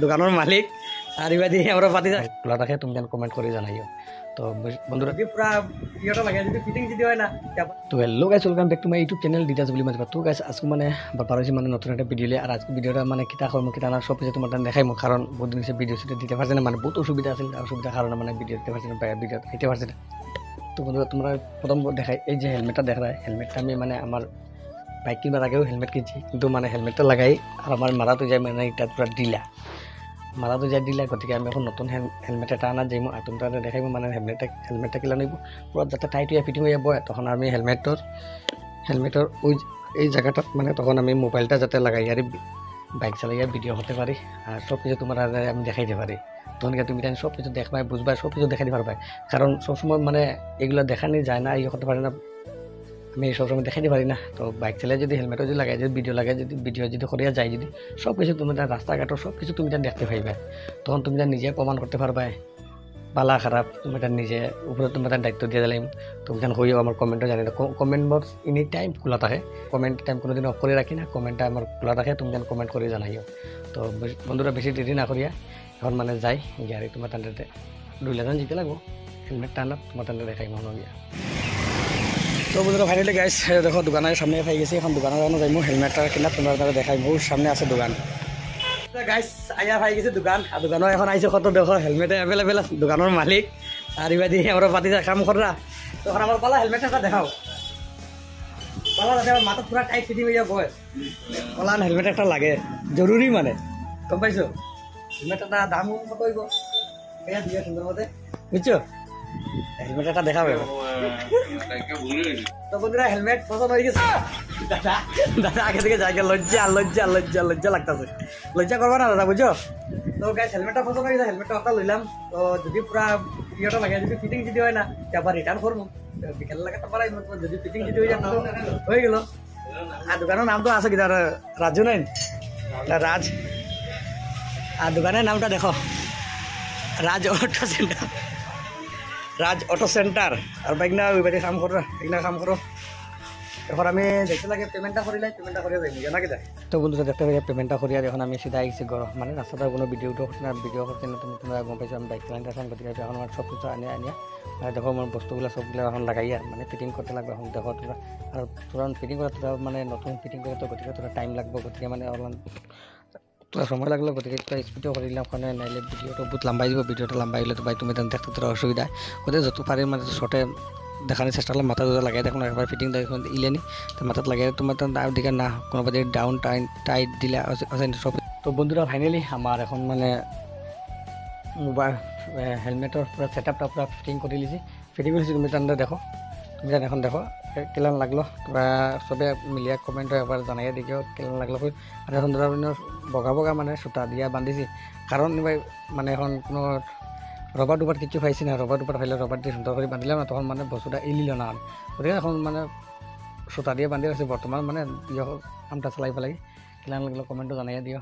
দোকানের মালিক আর ইবাদি আমরা পাতি খোলা থাকে তুমি যেন কমেন্ট করে জানাইও। তো বন্ধুরা পুরা ইয়েটা লাগে যদি ফিটিং যদি হয় না। তো hello guys, welcome back to my YouTube channel details বলি মাঝে। তো গাইস আজকে মানে বারবার মানে নতুন একটা ভিডিও আর আজকে ভিডিওটা মানে কিতা করবো কিতা না সব কিছু তোমার দেখাইমো, কারণ বহুত দিন ভিডিও দিতে পারছে না, মানে বহুত অসুবিধা আছে, অসুবিধার কারণে মানে ভিডিও দিতে পারছি না, ভিডিও দিতে পারছি না। তো বন্ধুরা তোমরা প্রথম দেখাই এই যে হেলমেটটা দেখা যায়, হেলমেটটা আমি মানে আমার বাইক কিনবার আগেও হেলমেট কিনছি, কিন্তু মানে হেলমেটটা লাগাই আর আমার মারা তো যায় মানে এটা পুরা ডিলা মারা তো যায় ডিলা, গতিকে আমি এখন নতুন হেলমেট এটা আনা যাইমো আর তোমরা দেখাইব মানে হেলমেটটা কিলা নিব পুরো যাতে টাইট হয়ে ফিটিং হয়ে বয়। তখন আমি হেলমেটর ওই এই জায়গাটাত মানে তখন আমি মোবাইলটা যাতে লাগাই আর বাইক চালাইয়া ভিডিও হতে পারি আর সব কিছু তোমার আমি দেখাইতে পারি। তখন তুমি জানি সব কিছু দেখবাই বুঝবাই সব কিছু দেখাইতে পারবাই, কারণ সবসময় মানে এগুলো দেখানি যায় না, ইয়ে করতে পারি না, আমি সবসময় দেখাইতে পারি না। তো বাইক চালিয়ে যদি হেলমেটও যদি লাগাই যদি ভিডিও যদি করিয়া যায় যদি সব কিছু তুমি রাস্তাঘাটও সব কিছু তুমি দেখতে পাইবে, তখন তুমি নিজে প্রমাণ করতে পারবে ভালো খারাপ তুমি নিজে উপরে তুমি দায়িত্ব দিয়ে দিলাম। তুমি হইও আমার কমেন্টও জানি না, কমেন্ট বক্স এনি টাইম খোলা থাকে, কমেন্ট টাইম কোনোদিন অফ করে রাখি না, কমেন্টটা আমার খোলা থাকে, তুমি কমেন্ট করে জানাইও। তো বন্ধুরা বেশি দেরি না করিয়া এখন মানে যাই গিয়ে তোমার টানতে 2 লাখ জিতে লাগবো হেলমেটটা আনা তোমার টানতে দেখাই মনে গিয়া। তো বন্ধুরা ফাইনালি গাইস দেখো দোকানের সামনে পাই গেছি, এখন দোকানের কারণে যাইমু হেলমেটটা কিনা তোমার দ্বারা দেখাই, মোর সামনে আছে দোকান। গাইস আইয়া পাই গেছে দোকান আর দোকানের এখন আইছে কত দেখো হেলমেট এভেলেবেল আছে, দোকানের মালিক আর ইবাদি আমরা পাতি কাম করা। তখন আমার পালা হেলমেটটা দেখাও পালা যাতে আমার মাথা পুরা টাইট ফিটিং হয়ে বয় পালান হেলমেট একটা লাগে জরুরি, মানে গম পাইছো হেলমেটটা দাম কত হইব এয়া দিয়ে সুন্দর মতে বুঝছো, হেলমেট একটা দেখাবে। তো বন্ধুরা হেলমেট পছন্দ হয়ে গেছে, দাদা দাদা আগে থেকে জায়গা লজ্জা লজ্জা লজ্জা লজ্জা লাগতেছে, লজ্জা করবা না দাদা বুঝছো। তো গাইস হেলমেটটা পছন্দ হয়ে গেছে, হেলমেটটা একটা লইলাম। তো যদি পুরা ইয়েটা লাগে যদি ফিটিং যদি হয় না আবার রিটার্ন করবো, বিকেল লাগে তো পারাই যদি ফিটিং যদি হয়ে যায় হয়ে গেল। আর দোকানের নাম তো আছে কি তার রাজু নাই রাজ, আর দোকানের নামটা দেখো রাজ অটো সেন্টার আর বাইক না ওই বাড়ি কাম করো বাইক কাম করো। এখন আমি দেখতে লাগে পেমেন্টটা করিলে পেমেন্টটা করিয়া যাই জানা কি যায়। তো বন্ধুরা দেখতে পাই পেমেন্টটা করিয়া এখন আমি সিধা আইছি ঘর, মানে রাস্তাটা কোনো ভিডিও করছি না, ভিডিও করছি না তোমরা গম পাইছো আমি বাইক চালাইতে আসলাম, গতিকে এখন আমার সব কিছু আনিয়া দেখো আমার বস্তুগুলো সবগুলো এখন লাগাইয়া মানে ফিটিং করতে লাগবে। এখন দেখো তোরা আর তোরা ফিটিং করে তোরা মানে নতুন ফিটিং করে তো গতিকে তোরা টাইম লাগবে, গতিকে মানে অলমান তোরা সময় লাগলো, গতিকে তোরা স্পিডও করে দিলাম ওখানে, নাইলে ভিডিওটা বহুত লম্বাই যাব, ভিডিওটা লম্বাই গেলে তো ভাই তুমি দেখতে তোরা অসুবিধা, গতিকে যত পারি মানে শর্টে দেখানোর চেষ্টা করলাম। মাথা দুটো লাগাই দেখুন একবার ফিটিং দেখুন ইলেনি তো মাথাত লাগাই তোমার দিকে না কোনো বাদে ডাউন টাইট দিলে সব। তো বন্ধুরা ফাইনালি আমার এখন মানে মোবাইল হেলমেটের পুরো সেট আপটা পুরো ফিটিং করে দিয়েছি, ফিটিং করেছি তুমি টান দেখো, তুমি এখন দেখো কেলান লাগলো তোরা সবে মিলিয়া কমেন্ট একবার জানাইয়া দেখিও কেলান লাগলো। আর এখন ধরা বগা বগা মানে সুতা দিয়া বান্ধিছি, কারণ মানে এখন কোনো রবার ডুবার কিছু পাইছি না, রবার ডুবার পাইলে রবার দিয়ে সুন্দর করে বান্ধিলাম না, তখন মানে বস্তুটা এলিল না, গতিকে এখন মানে সুতা দিয়ে বান্ধি আছে বর্তমান মানে কামটা চালাই পেলাই কেলান লাগলো কমেন্টও জানাইয়া দিও।